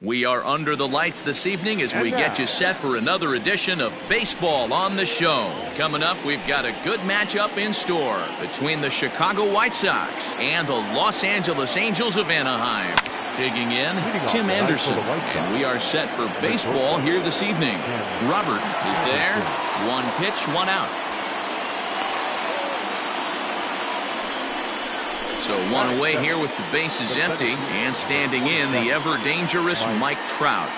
We are under the lights this evening as we get you set for another edition of Baseball on the Show. Coming up, we've got a good matchup in store between the Chicago White Sox and the Los Angeles Angels of Anaheim. Digging in, Tim Anderson, and we are set for baseball here this evening. Robert is there. One pitch, one out. So one away here with the bases empty, and standing in the ever-dangerous Mike Trout.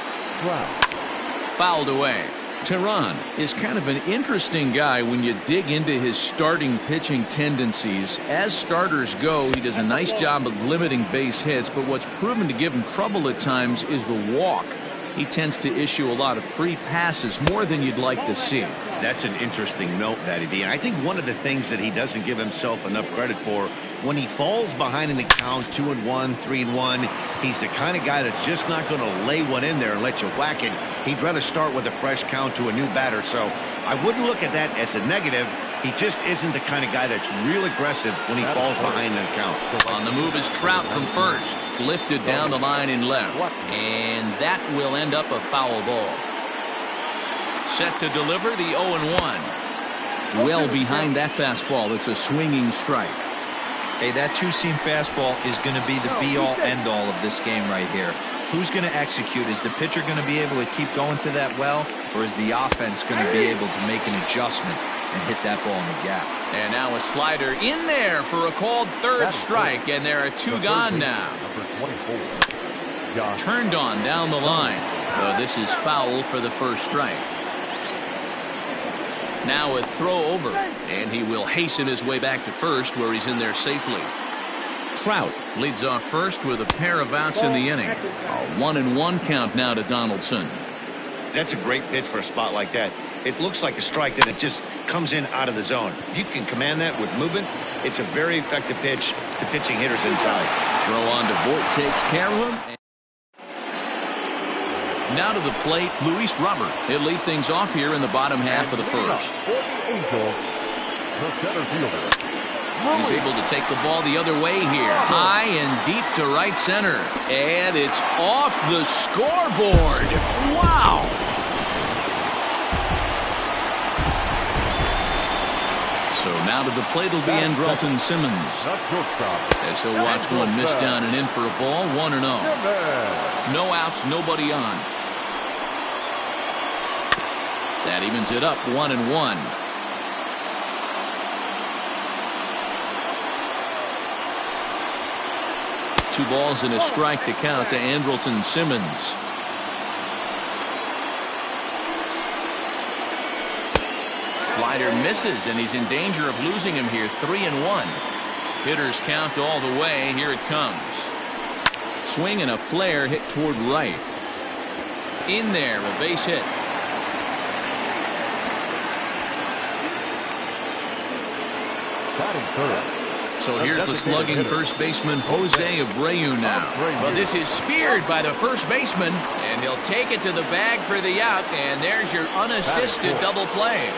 Fouled away. Tehran is kind of an interesting guy when you dig into his starting pitching tendencies. As starters go, he does a nice job of limiting base hits, but what's proven to give him trouble at times is the walk. He tends to issue a lot of free passes, more than you'd like to see. That's an interesting note, Matty D. And I think one of the things that he doesn't give himself enough credit for, when he falls behind in the count, 2-1, 3-1, he's the kind of guy that's just not going to lay one in there and let you whack it. He'd rather start with a fresh count to a new batter. So I wouldn't look at that as a negative. He just isn't the kind of guy that's real aggressive when he falls behind in the count. On the move is Trout from first. Lifted down the line in left. And that will end up a foul ball. Set to deliver the 0-1. Well behind that fastball. It's a swinging strike. Hey, that two-seam fastball is going to be the be-all, end-all of this game right here. Who's going to execute? Is the pitcher going to be able to keep going to that well, or is the offense going to be able to make an adjustment and hit that ball in the gap? And now a slider in there for a called third strike, and there are two gone now. Turned on down the line. This is foul for the first strike. Now a throw over, and he will hasten his way back to first, where he's in there safely. Trout leads off first with a pair of outs in the inning. A 1-1 count now to Donaldson. That's a great pitch for a spot like that. It looks like a strike, that it just comes in out of the zone. If you can command that with movement, it's a very effective pitch to pitching hitters inside. Throw on to Voit takes care of him. Now to the plate, Luis Robert. He'll lead things off here in the bottom half of the first. He's able to take the ball the other way here. High and deep to right center. And it's off the scoreboard. Wow! So now to the plate will be Andrelton Simmons. As he'll watch one miss down and in for a ball, 1-0. No outs, nobody on. That evens it up, 1-1. Two balls and a strike to count to Andrelton Simmons. Slider misses, and he's in danger of losing him here. 3-1. Hitters count all the way. Here it comes. Swing and a flare hit toward right. In there, a base hit. So here's the slugging first baseman Jose Abreu now. Well, this is speared by the first baseman, and he'll take it to the bag for the out, and there's your unassisted double play.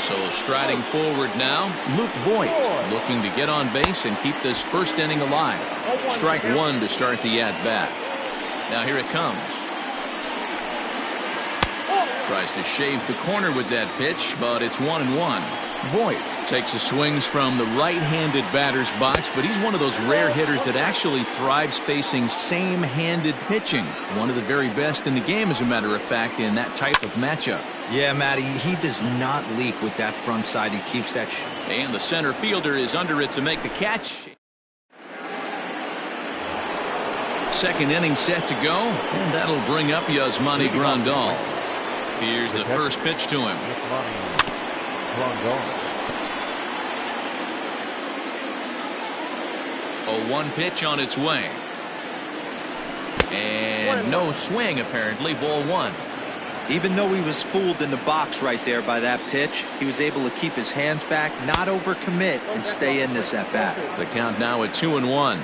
So striding forward now, Luke Voit, looking to get on base and keep this first inning alive. Strike one to start the at-bat. Now here it comes. Tries to shave the corner with that pitch, but it's 1-1. Voit takes his swings from the right-handed batter's box, but he's one of those rare hitters that actually thrives facing same-handed pitching. One of the very best in the game, as a matter of fact, in that type of matchup. Yeah, Matty, he does not leak with that front side. He keeps that. And the center fielder is under it to make the catch. Second inning set to go, and that'll bring up Yasmani Grandal. Here's the first pitch to him. A 1 pitch on its way. And no swing, apparently. Ball 1. Even though he was fooled in the box right there by that pitch, he was able to keep his hands back, not overcommit, and stay in this at bat. The count now at 2-1.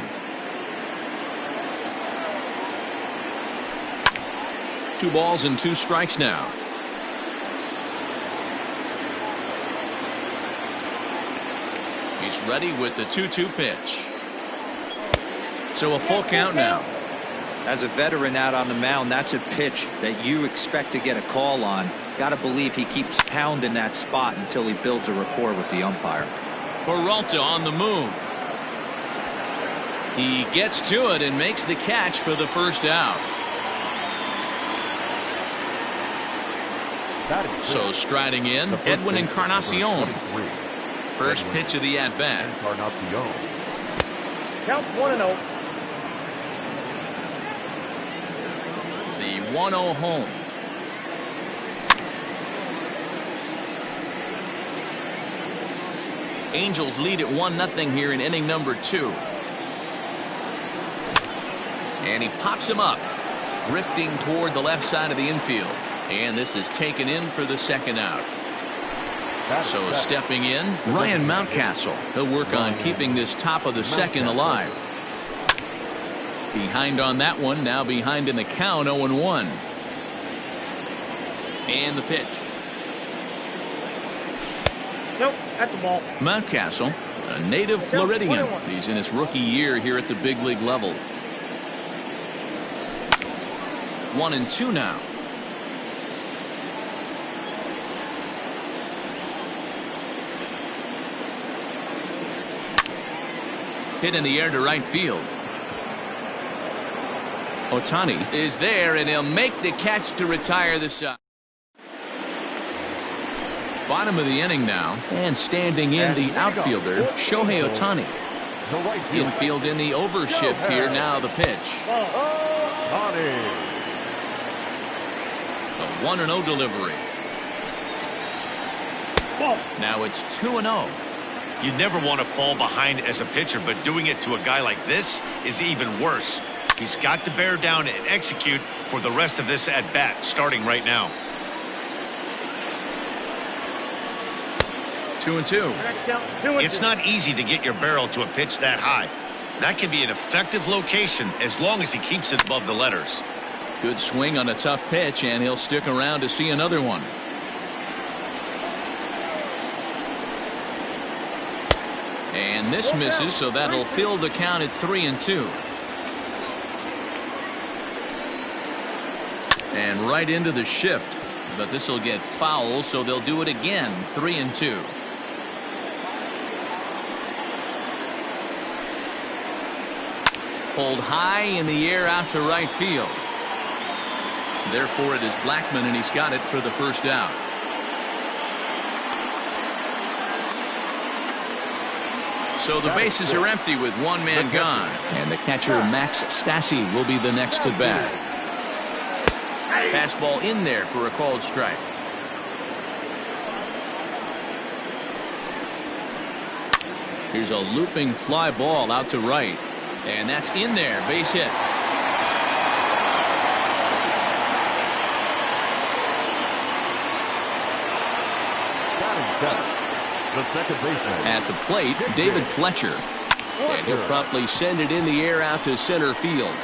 Two balls and two strikes now. He's ready with the 2-2 pitch. So a full count now. As a veteran out on the mound, that's a pitch that you expect to get a call on. Got to believe he keeps pounding that spot until he builds a rapport with the umpire. Peralta on the move. He gets to it and makes the catch for the first out. So striding in, Edwin Encarnacion. First pitch of the at-bat. Count 1-0. The 1-0 home. Angels lead at 1-0 here in inning number 2. And he pops him up, drifting toward the left side of the infield. And this is taken in for the second out. So stepping in, Ryan Mountcastle. He'll work on keeping this top of the second alive. Behind on that one, now behind in the count, 0-1. And the pitch. Nope, that's the ball. Mountcastle, a native Floridian. He's in his rookie year here at the big league level. 1-2 now. Hit in the air to right field. Ohtani is there, and he'll make the catch to retire the side. Bottom of the inning now, and standing in the outfielder, Shohei Ohtani. Infield in the overshift here. Now the pitch. The 1-0 delivery. Now it's 2-0. You never want to fall behind as a pitcher, but doing it to a guy like this is even worse. He's got to bear down and execute for the rest of this at bat, starting right now. 2-2. It's not easy to get your barrel to a pitch that high. That can be an effective location as long as he keeps it above the letters. Good swing on a tough pitch, and he'll stick around to see another one. And this misses, so that'll fill the count at 3-2. And right into the shift, but this will get foul, so they'll do it again. 3-2. Pulled high in the air out to right field. Therefore it is Blackmon, and he's got it for the first out. So the bases are empty with one man gone, and the catcher Max Stassi will be the next to bat. Fastball in there for a called strike. Here's a looping fly ball out to right, and that's in there. Base hit. The second baseman. At the plate, David Fletcher. And he'll promptly send it in the air out to center field.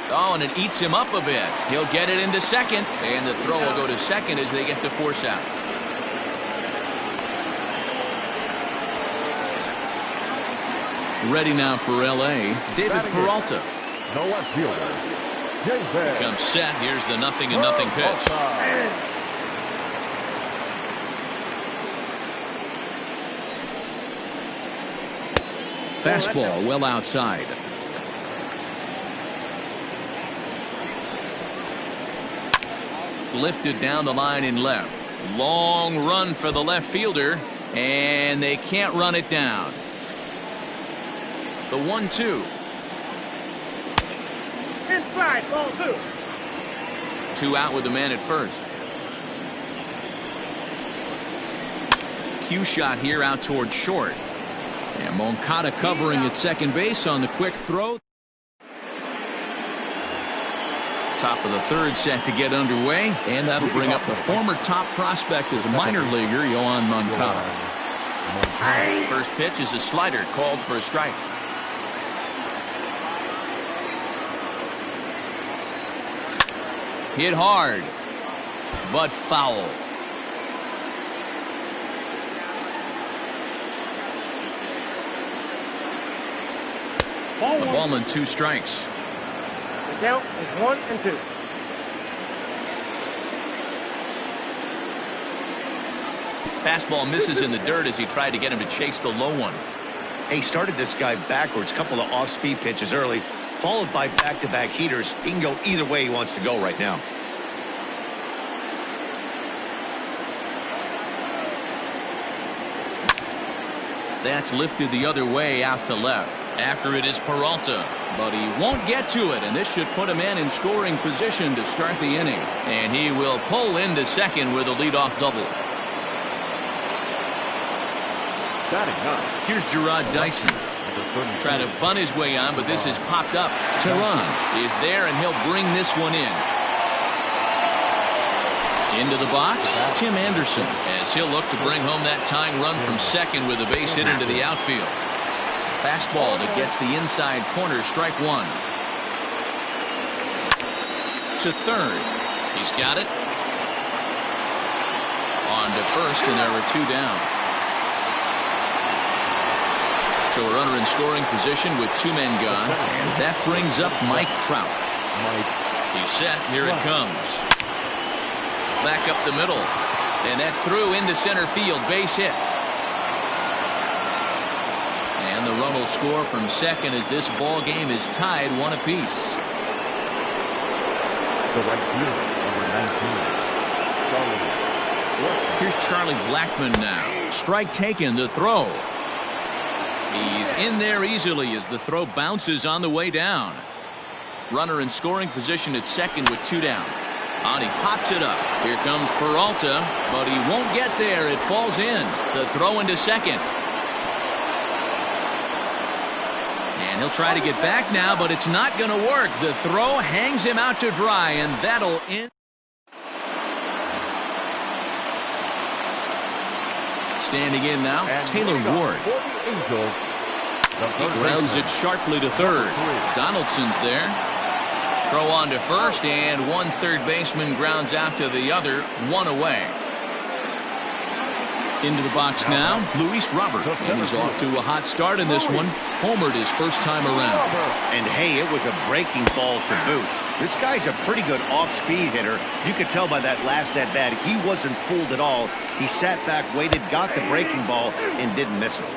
Oh, and it eats him up a bit. He'll get it into second, and the throw will go to second as they get the force out. Ready now for L.A., David Peralta. No left fielder. Here comes set. Here's the 0-0 pitch. Fastball well outside. Lifted down the line in left. Long run for the left fielder, and they can't run it down. The 1-2. Inside, ball 2. 2 out with the man at first. Cue shot here out toward short. And Moncada covering at second base on the quick throw. Top of the third set to get underway, and that'll bring up the former top prospect as a minor leaguer, Yohan Moncada. First pitch is a slider called for a strike. Hit hard, but foul. A ball and 2 strikes. Count is 1 and 2. Fastball misses in the dirt as he tried to get him to chase the low one. He started this guy backwards, couple of off-speed pitches early, followed by back-to-back heaters. He can go either way he wants to go right now. That's lifted the other way out to left. After it is Peralta, but he won't get to it, and this should put him in scoring position to start the inning. And he will pull into second with a leadoff double. Here's Gerard Dyson. Trying to bunt his way on, but this has popped up. Tehran is there, and he'll bring this one in. Into the box, Tim Anderson, as he'll look to bring home that tying run from second with a base hit into the outfield. Fastball that gets the inside corner, strike one. To third. He's got it. On to first, and there are two down. So a runner in scoring position with two men gone, and that brings up Mike Trout. He's set. Here it comes. Back up the middle, and that's through into center field. Base hit. And the run will score from second as this ball game is tied 1 apiece. The right fielder, number 19. Here's Charlie Blackmon now. Strike taken, the throw. He's in there easily as the throw bounces on the way down. Runner in scoring position at second with two down. And he pops it up. Here comes Peralta, but he won't get there. It falls in. The throw into second. And he'll try to get back now, but it's not going to work. The throw hangs him out to dry, and that'll end. Standing in now, Taylor Ward. He grounds it sharply to third. Donaldson's there. Throw on to first, and one third baseman grounds out to the other, one away. Into the box now, Luis Robert, and he's off to a hot start in this one. Homered his first time around. And hey, it was a breaking ball to boot. This guy's a pretty good off-speed hitter. You could tell by that last at-bat he wasn't fooled at all. He sat back, waited, got the breaking ball, and didn't miss it.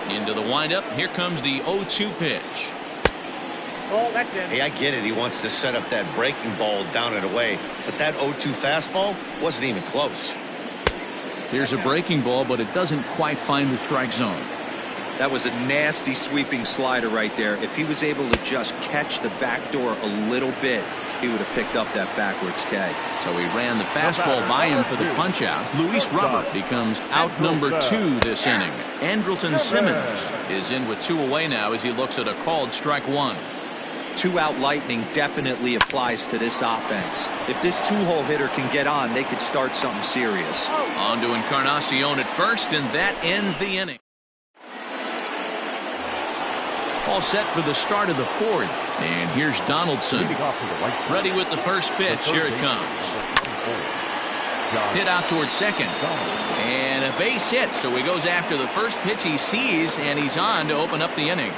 Into the windup. Here comes the 0-2 pitch. Oh, that's in. Hey, I get it. He wants to set up that breaking ball down and away. But that 0-2 fastball wasn't even close. Here's a breaking ball, but it doesn't quite find the strike zone. That was a nasty sweeping slider right there. If he was able to just catch the back door a little bit, he would have picked up that backwards K. So he ran the fastball by him for the punch out. Luis Robert becomes out number 2 this inning. Andrelton Simmons is in with 2 away now as he looks at a called strike one. 2-out lightning definitely applies to this offense. If this two-hole hitter can get on, they could start something serious. On to Encarnacion at first, and that ends the inning. All set for the start of the 4th. And here's Donaldson. Ready with the first pitch. Here it comes. Hit out towards second. And a base hit. So he goes after the first pitch he sees, and he's on to open up the inning.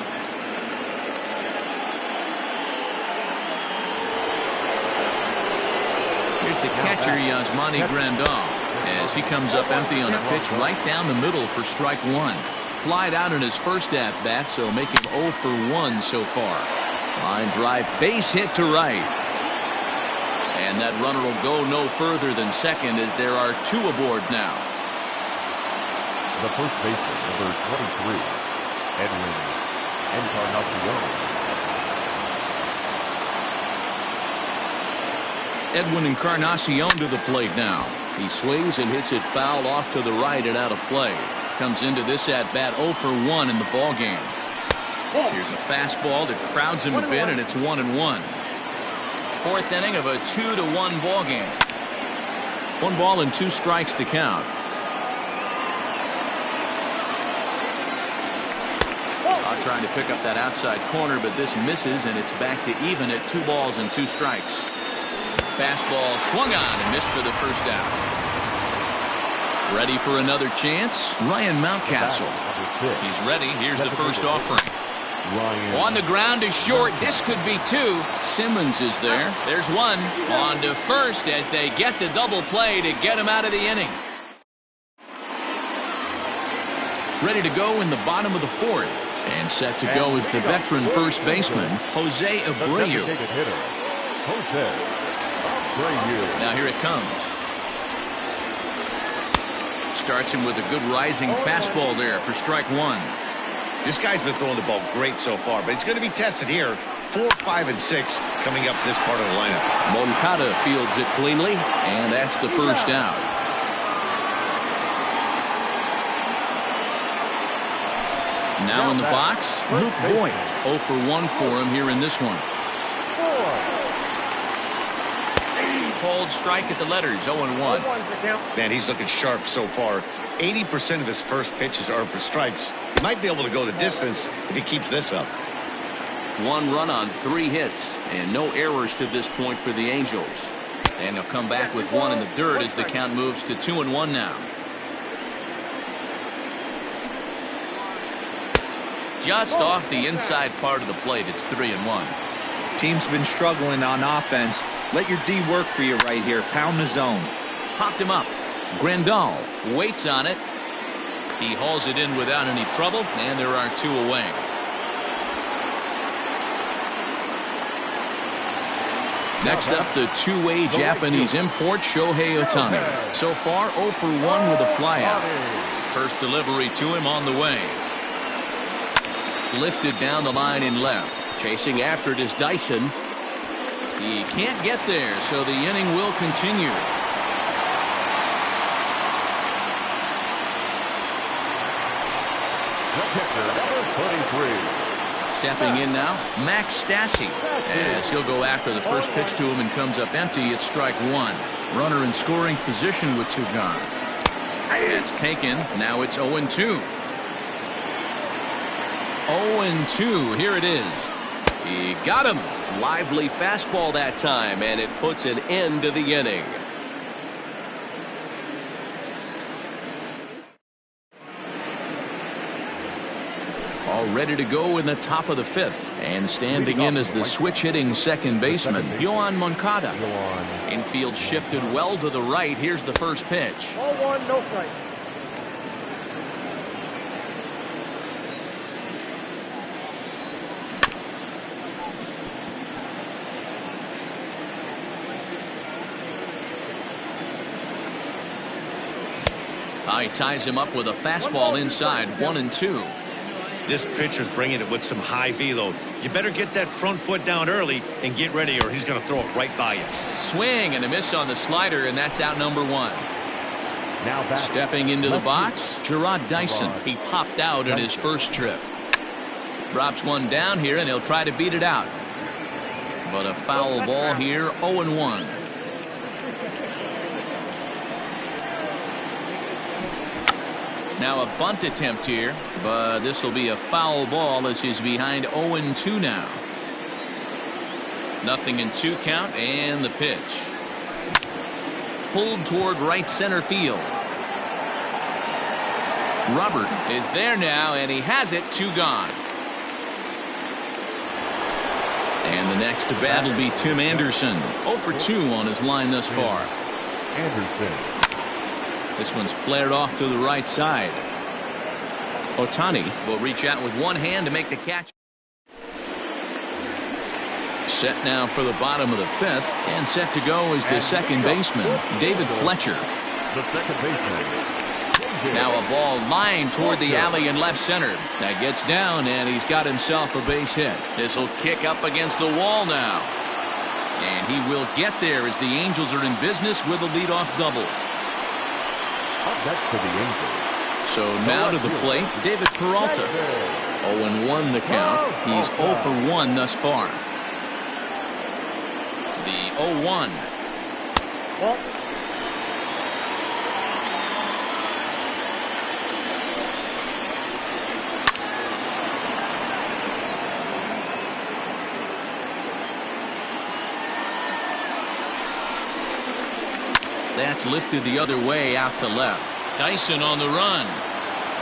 Here's the catcher, Yasmani Grandal, as he comes up empty on a pitch right down the middle for strike one. Flied out in his first at-bat, so make him 0 for 1 so far. Line drive, base hit to right. And that runner will go no further than second as there are 2 aboard now. The first baseman, number 23, Edwin Encarnacion. Edwin Encarnacion to the plate now. He swings and hits it foul off to the right and out of play. Comes into this at-bat 0 for 1 in the ball game. Here's a fastball that crowds him a bit, and it's 1-1. 4th inning of a 2-1 ball game. 1 ball and 2 strikes to count. Trying to pick up that outside corner, but this misses, and it's back to even at 2 balls and 2 strikes. Fastball swung on and missed for the first out. Ready for another chance? Ryan Mountcastle. He's ready. Here's the first offering. On the ground is short. This could be two. Simmons is there. There's one. On to first as they get the double play to get him out of the inning. Ready to go in the bottom of the fourth. And set to go is the veteran first baseman, Jose Abreu. Now here it comes. Starts him with a good rising fastball there for strike one. This guy's been throwing the ball great so far, but it's going to be tested here. 4, 5, and 6 coming up this part of the lineup. Moncada fields it cleanly, and that's the first out. Now in the box, Luke Voigt. 0 for 1 for him here in this one. Called strike at the letters, 0-1. Man, he's looking sharp so far. 80% of his first pitches are for strikes. He might be able to go the distance if he keeps this up. 1 run on 3 hits, and no errors to this point for the Angels. And he'll come back with 1 in the dirt as the count moves to 2-1 now. Just off the inside part of the plate, it's 3-1. Team's been struggling on offense. Let your D work for you right here. Pound the zone. Popped him up. Grandal waits on it. He hauls it in without any trouble, and there are 2 away. Next up, the two-way Japanese import, Shohei Ohtani. So far, 0 for 1 with a flyout. First delivery to him on the way. Lifted down the line in left. Chasing after it is Dyson. He can't get there, so the inning will continue. The pitcher, number 23. Stepping in now, Max Stassi. As he'll go after the first pitch to him and comes up empty, it's strike 1. Runner in scoring position with 2 gone. That's taken. Now it's 0-2. 0-2. Here it is. He got him. Lively fastball that time, and it puts an end to the inning. All ready to go in the top of the 5th. And standing in as the switch-hitting second baseman, Yoan Moncada. Infield shifted well to the right. Here's the first pitch. 0-1, no strike. He ties him up with a fastball inside, 1-2. This pitcher's bringing it with some high velo. You better get that front foot down early and get ready, or he's going to throw it right by you. Swing and a miss on the slider, and that's out number 1. Now back. Stepping into the box, Gerard Dyson. He popped out at his first trip. Drops one down here, and he'll try to beat it out. But a foul ball here, 0-1. Now a bunt attempt here, but this will be a foul ball as he's behind 0-2 now. Nothing in 2 count, and the pitch. Pulled toward right center field. Robert is there now, and he has it. 2 gone. And the next to bat will be Tim Anderson. 0 for 2 on his line thus far. Anderson. This one's flared off to the right side. Ohtani will reach out with one hand to make the catch. Set now for the bottom of the 5th, and set to go is the second baseman, David Fletcher. The second baseman. Now a ball lined toward the alley in left center. That gets down, and he's got himself a base hit. This will kick up against the wall now. And he will get there as the Angels are in business with a leadoff double. Up next to the Angels. So now to the plate, David Peralta. 0-1 the count. He's 0 for 1 thus far. The 0-1. Well, That's lifted the other way out to left. Dyson on the run.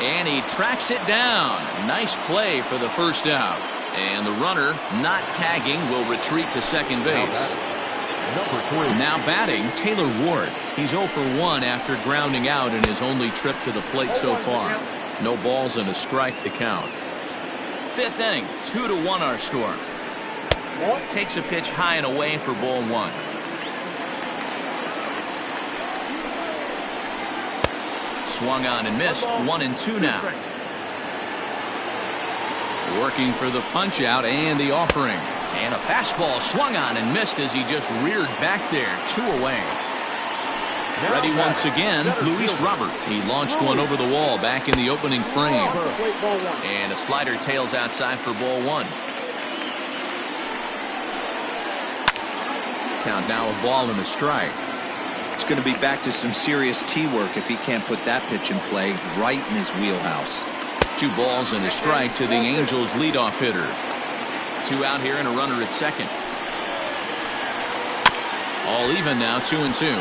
And he tracks it down. Nice play for the first out. And the runner, not tagging, will retreat to second base. Number 3. Now batting, Taylor Ward. He's 0 for 1 after grounding out in his only trip to the plate so far. No balls and a strike to count. Fifth inning, 2-1 our score. Takes a pitch high and away for ball 1. Swung on and missed. 1-2 now. Working for the punch out and the offering. And a fastball swung on and missed as he just reared back there. 2 away. Ready once again, Luis Robert. He launched one over the wall back in the opening frame. And a slider tails outside for ball 1. Count now a ball and a strike. It's going to be back to some serious tee work if he can't put that pitch in play right in his wheelhouse. 2 balls and a strike to the Angels leadoff hitter. 2 out here and a runner at second. All even now, 2-2.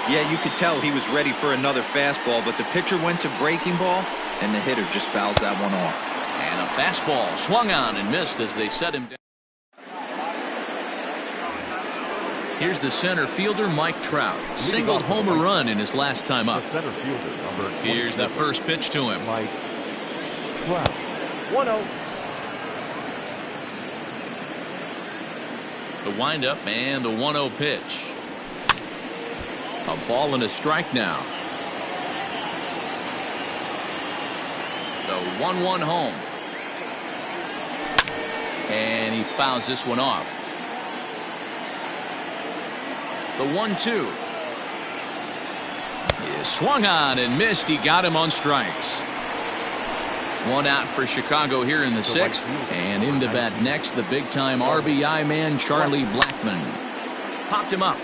Yeah, you could tell he was ready for another fastball, but the pitcher went to breaking ball, and the hitter just fouls that one off. And a fastball swung on and missed as they set him down. Here's the center fielder, Mike Trout. Singled homer run in his last time up. Here's the first pitch to him. Mike Trout. 1-0. The windup and the 1-0 pitch. A ball and a strike now. The 1-1 home. And he fouls this one off. The 1-2 is swung on and missed. He got him on strikes. 1 out for Chicago here in the 6th. And into bat next, the big-time RBI man, Charlie Blackmon. Popped him up.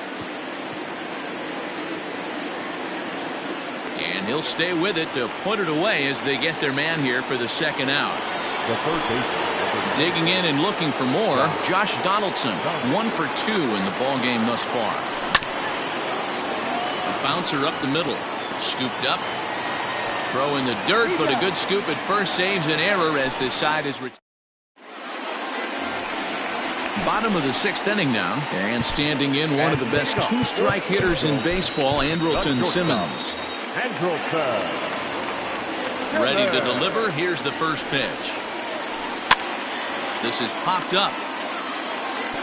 And he'll stay with it to put it away as they get their man here for the second out. The third baseman. Digging in and looking for more, Josh Donaldson. 1 for 2 in the ballgame thus far. A bouncer up the middle. Scooped up. Throw in the dirt, but a good scoop at first saves an error as this side is retired. Bottom of the 6th inning now, and standing in one of the best 2-strike hitters in baseball, Andrelton Simmons. Ready to deliver. Here's the first pitch. This is popped up,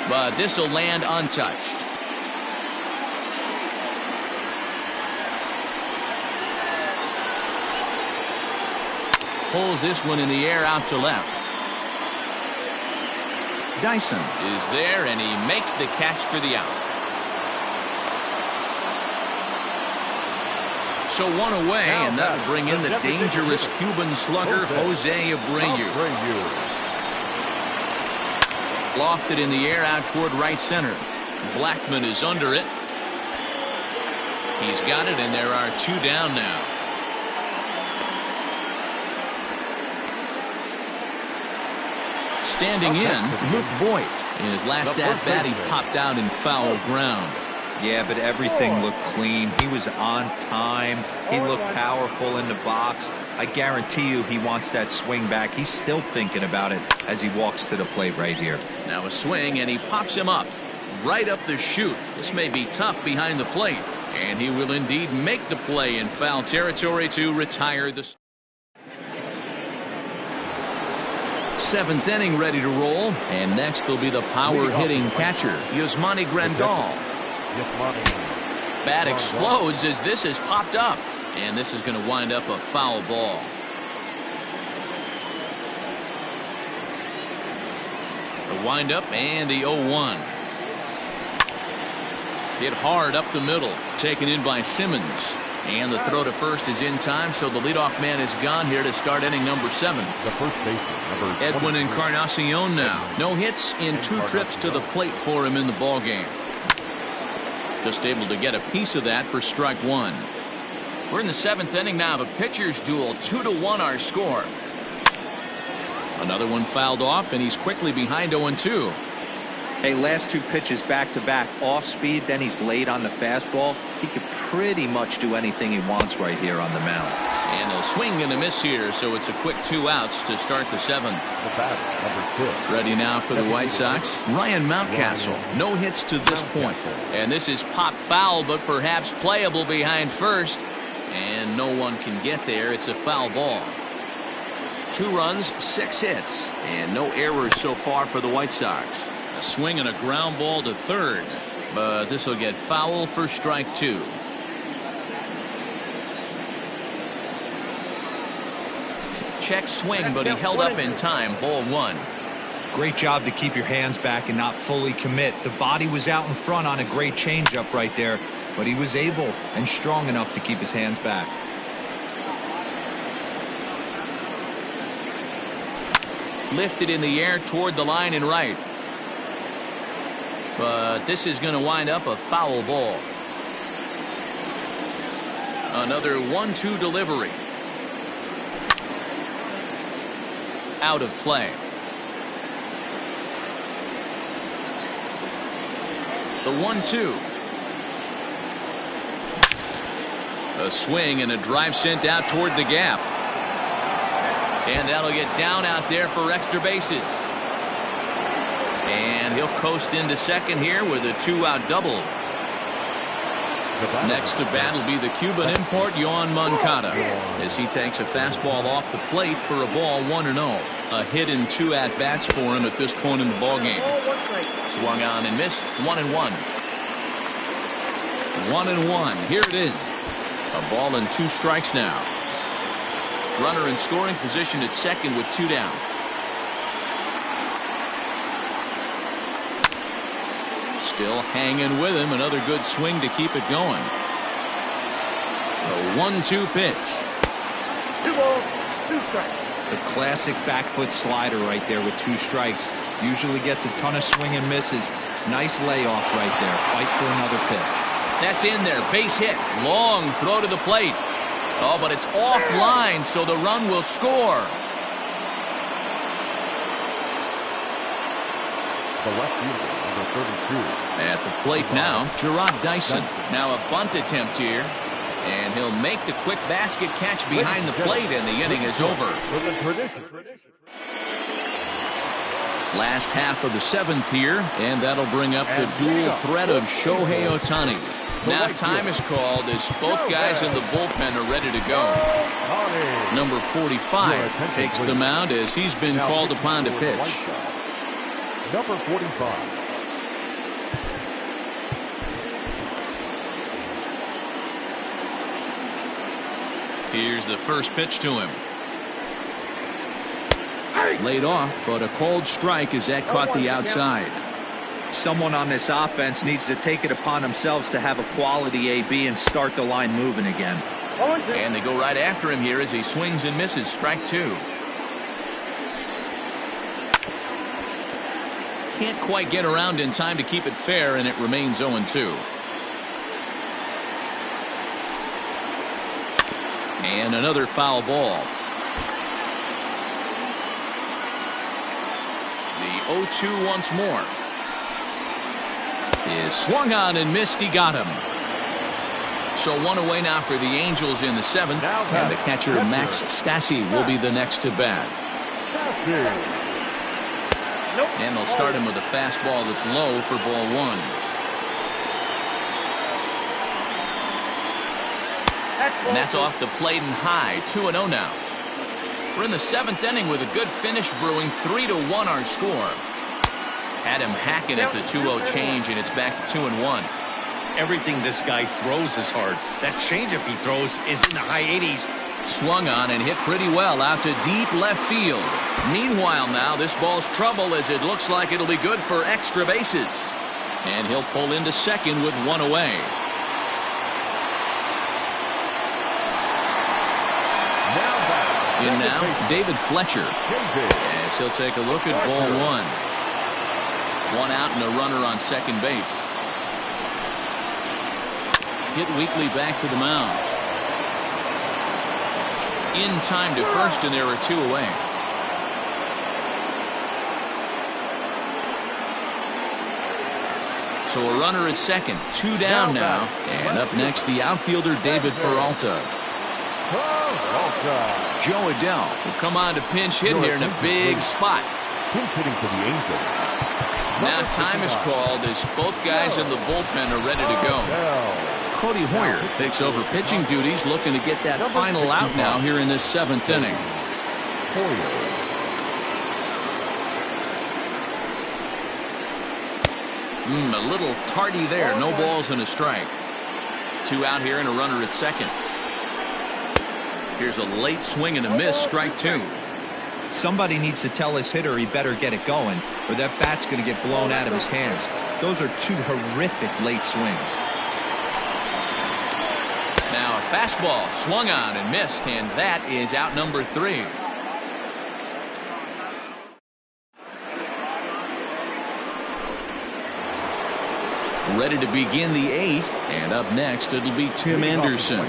but this will land untouched. Pulls this one in the air out to left. Dyson is there, and he makes the catch for the out. So 1 away, and that'll bring in the dangerous Cuban slugger, Jose Abreu. Lofted in the air out toward right center. Blackmon is under it. He's got it, and there are 2 down now. Standing in, Luke Voigt. In his last at-bat, he popped out in foul ground. Yeah, but everything looked clean. He was on time. He looked powerful in the box. I guarantee you he wants that swing back. He's still thinking about it as he walks to the plate right here. Now a swing, and he pops him up. Right up the chute. This may be tough behind the plate. And he will indeed make the play in foul territory to retire the... 7th inning ready to roll. And next will be the power-hitting catcher, Yasmani Grandal. Bat explodes as this is popped up. And this is going to wind up a foul ball. The windup and the 0-1. Hit hard up the middle. Taken in by Simmons. And the throw to first is in time, so the leadoff man is gone here to start inning number 7. The first baseman, number Edwin Encarnacion now. No hits in 2 trips to the plate for him in the ballgame. Just able to get a piece of that for strike 1. We're in the 7th inning now of a pitcher's duel. 2-1 our score. Another one fouled off, and he's quickly behind 0-2. Hey, last 2 pitches back-to-back, off speed, then he's late on the fastball. He could pretty much do anything he wants right here on the mound. And a swing and a miss here, so it's a quick 2 outs to start the 7th. The batter, number 6. Ready now for the White Sox, Ryan Mountcastle. No hits to this point. And this is pop foul, but perhaps playable behind first. And no one can get there. It's a foul ball. 2 runs, 6 hits, and no errors so far for the White Sox. A swing and a ground ball to third, but this will get foul for strike 2. Check swing, but he held up in time. Ball 1. Great job to keep your hands back and not fully commit. The body was out in front on a great changeup right there, but he was able and strong enough to keep his hands back. Lifted in the air toward the line and right. But this is going to wind up a foul ball. Another 1-2 delivery. Out of play. The 1-2. A swing and a drive sent out toward the gap. And that'll get down out there for extra bases. And he'll coast into second here with a 2-out double. Next to bat will be the Cuban import, Yoan Moncada, as he takes a fastball off the plate for a ball 1-0. A hit in 2 at-bats for him at this point in the ballgame. Swung on and missed. 1-1. 1-1. Here it is. A ball and 2 strikes now. Runner in scoring position at second with 2 down. Still hanging with him. Another good swing to keep it going. A 1-2 pitch. 2 balls, 2 strikes. The classic back foot slider right there with 2 strikes. Usually gets a ton of swing and misses. Nice layoff right there. Fight for another pitch. That's in there. Base hit. Long throw to the plate. Oh, but it's offline, so the run will score. The left fielder, number 32. At the plate now, Gerard Dyson. Now a bunt attempt here. And he'll make the quick basket catch behind the plate, and the inning is over. Last half of the 7th here, and that'll bring up the dual threat of Shohei Ohtani. Now time is called as both guys in the bullpen are ready to go. Number 45 takes the mound as he's been called upon to pitch. Number 45. Here's the first pitch to him. Laid off, but a cold strike as that caught the outside. Someone on this offense needs to take it upon themselves to have a quality AB and start the line moving again. And they go right after him here as he swings and misses. Strike 2. Can't quite get around in time to keep it fair, and it remains 0-2. And another foul ball. The 0-2 once more. Is swung on and missed. He got him. So 1 away now for the Angels in the 7th. And the catcher, Max Stassi, will be the next to bat. And they'll start him with a fastball that's low for ball 1. And that's off the plate and high. 2-0 now. We're in the 7th inning with a good finish brewing. 3-1 our score. Had him hacking at the 2-0 change, and it's back to 2-1. Everything this guy throws is hard. That changeup he throws is in the high 80s. Swung on and hit pretty well out to deep left field. Meanwhile now, this ball's trouble as it looks like it'll be good for extra bases. And he'll pull into second with 1 away. In now, David Fletcher. As he'll take a look at ball 1. 1 out and a runner on second base. Hit weakly back to the mound. In time to first, and there are 2 away. So a runner at second, 2 down now. And up next, the outfielder David Peralta. Joe Adele will come on to pinch hit here in a big spot. Pinch hitting for the Angels. Now time is called as both guys in the bullpen are ready to go. Cody Hoyer takes over pitching duties, looking to get that final out now here in this 7th inning. A little tardy there. No balls and a strike. 2 out here and a runner at second. Here's a late swing and a miss. Strike 2. Somebody needs to tell his hitter he better get it going, or that bat's going to get blown out of his hands. Those are 2 horrific late swings. Now a fastball swung on and missed, and that is out number 3. Ready to begin the 8th, and up next it'll be Tim Anderson.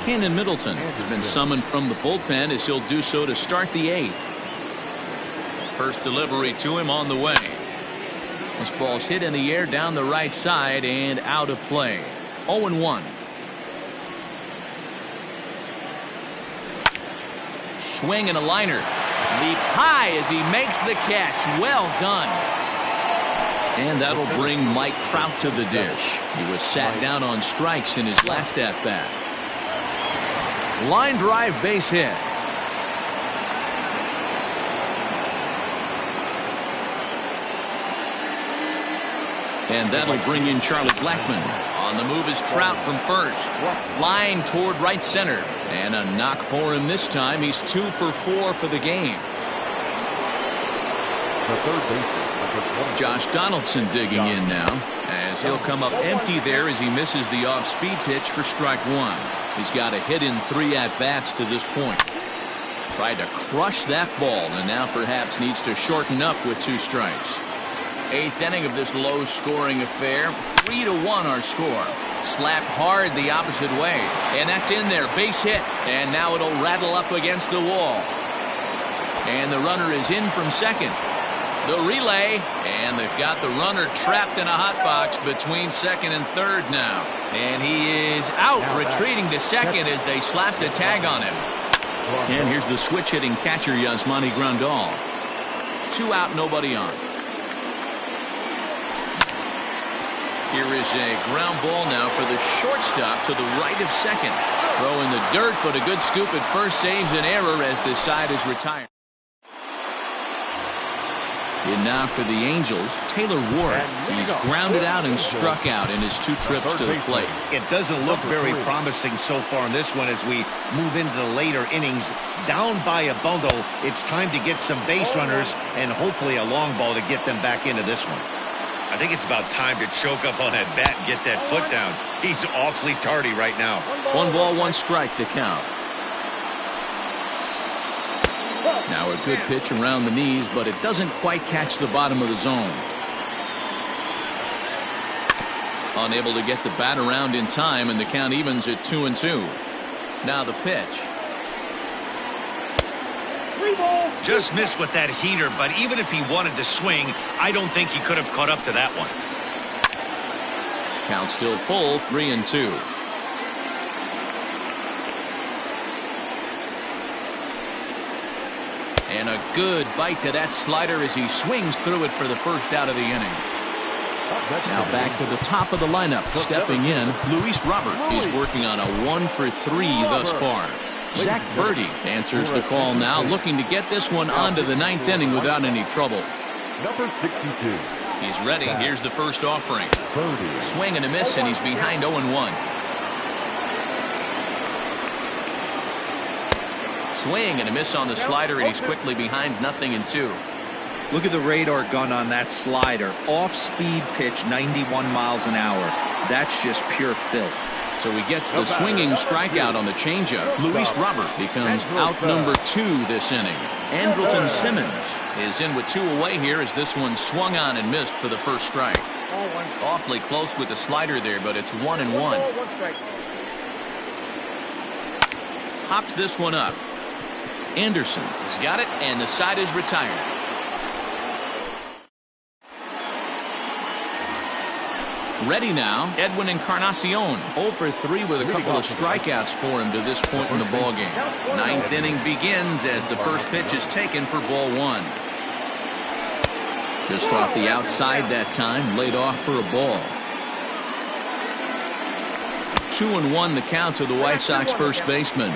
Cannon Middleton has been summoned from the bullpen as he'll do so to start the 8th. First delivery to him on the way. This ball's hit in the air down the right side and out of play. 0-1. Swing and a liner. Leaps high as he makes the catch. Well done. And that'll bring Mike Trout to the dish. He was sat down on strikes in his last at-bat. Line drive base hit. And that'll bring in Charlie Blackmon. On the move is Trout from first. Line toward right center. And a knock for him this time. He's 2 for 4 for the game. The third baseman, Josh Donaldson digging in now, as he'll come up empty there as he misses the off-speed pitch for strike 1. He's got a hit in 3 at-bats to this point. Tried to crush that ball and now perhaps needs to shorten up with 2 strikes. 8th inning of this low-scoring affair. 3-1 our score. Slapped hard the opposite way, and that's in there. Base hit, and now it'll rattle up against the wall. And the runner is in from second. The relay, and they've got the runner trapped in a hot box between second and third now. And he is out, retreating to second as they slap the tag on him. And here's the switch-hitting catcher, Yasmani Grandal. 2 out, nobody on. Here is a ground ball now for the shortstop to the right of second. Throw in the dirt, but a good scoop at first saves an error as the side is retired. In now for the Angels, Taylor Ward. He's grounded out and struck out in his 2 trips to the plate. It doesn't look very promising so far in this one as we move into the later innings. Down by a bundle, it's time to get some base runners and hopefully a long ball to get them back into this one. I think it's about time to choke up on that bat and get that foot down. He's awfully tardy right now. 1 ball, 1 strike to count. Now a good pitch around the knees, but it doesn't quite catch the bottom of the zone. Unable to get the bat around in time, and the count evens at 2-2. Now the pitch. Just missed with that heater, but even if he wanted to swing, I don't think he could have caught up to that one. Count still full, 3-2. And a good bite to that slider as he swings through it for the first out of the inning. Now back to the top of the lineup. Stepping in, Luis Robert. He's working on a 1 for 3 thus far. Zach Birdie answers the call now, looking to get this one onto the 9th inning without any trouble. number 62. He's ready. Here's the first offering. Swing and a miss, and he's behind 0-1. Swing and a miss on the slider, and he's quickly behind 0-2. Look at the radar gun on that slider. Off-speed pitch, 91 miles an hour. That's just pure filth. So he gets the swinging strikeout on the changeup. Luis Robert becomes out number 2 this inning. Andrelton Simmons is in with 2 away here as this one swung on and missed for the first strike. Awfully close with the slider there, but it's 1-1. Hops this one up. Anderson has got it, and the side is retired. Ready now, Edwin Encarnacion. 0 for 3 with a couple of strikeouts for him to this point in the ballgame. Ninth inning begins as the first pitch is taken for ball 1. Just off the outside that time, laid off for a ball. 2-1 the count to the White Sox first baseman.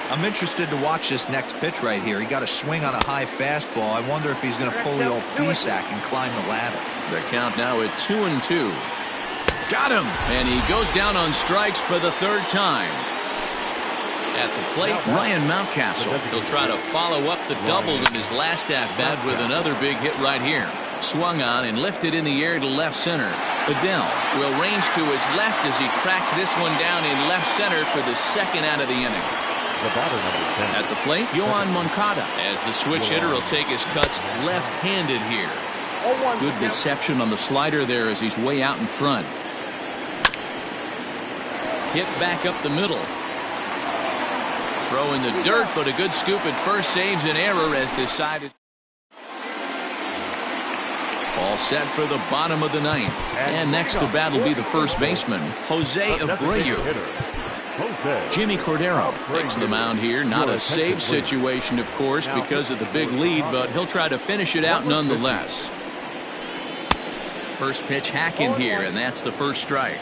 I'm interested to watch this next pitch right here. He got a swing on a high fastball. I wonder if he's going to pull the old Plesac and climb the ladder. The count now at 2-2. Got him, and he goes down on strikes for the third time. At the plate, Ryan Mountcastle. He'll try to follow up the double in his last at-bat with another big hit right here. Swung on and lifted in the air to left center. Adele will range to his left as he tracks this one down in left center for the second out of the inning. At the plate, Yohan Moncada, as the switch hitter will take his cuts left-handed here. Good deception on the slider there as he's way out in front. Hit back up the middle. Throw in the dirt, but a good scoop at first saves an error as this side is all set for the bottom of the ninth. And next to bat will be the first baseman, Jose Abreu. Jimmy Cordero takes the mound here. Not a save situation, of course, because of the big lead, but he'll try to finish it out nonetheless. First pitch hacking here, and that's the first strike.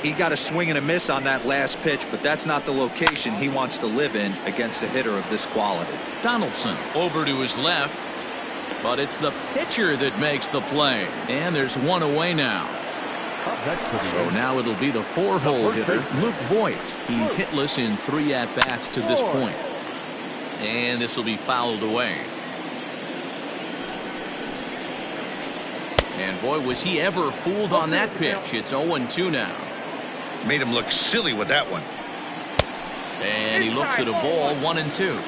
He got a swing and a miss on that last pitch, but that's not the location he wants to live in against a hitter of this quality. Donaldson over to his left, but it's the pitcher that makes the play, and there's one away now. So now it'll be the 4-hole hitter, Luke Voigt. He's hitless in 3 at-bats to this point. And this will be fouled away. And boy, was he ever fooled on that pitch. It's 0-2 now. Made him look silly with that one. And he looks at a ball, 1-2.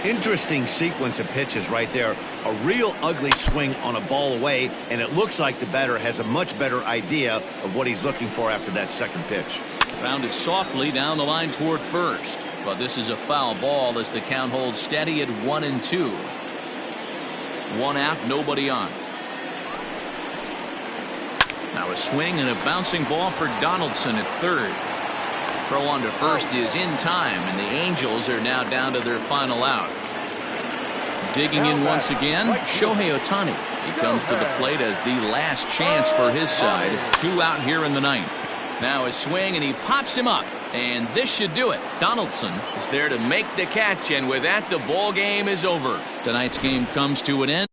Interesting sequence of pitches right there. A real ugly swing on a ball away, and it looks like the batter has a much better idea of what he's looking for after that second pitch. Grounded softly down the line toward first, but this is a foul ball as the count holds steady at 1-2. 1 out, nobody on. Now a swing and a bouncing ball for Donaldson at third. Throw on to first is in time, and the Angels are now down to their final out. Digging in once again, Shohei Ohtani. He comes to the plate as the last chance for his side. 2 out here in the ninth. Now a swing, and he pops him up, and this should do it. Donaldson is there to make the catch, and with that, the ball game is over. Tonight's game comes to an end.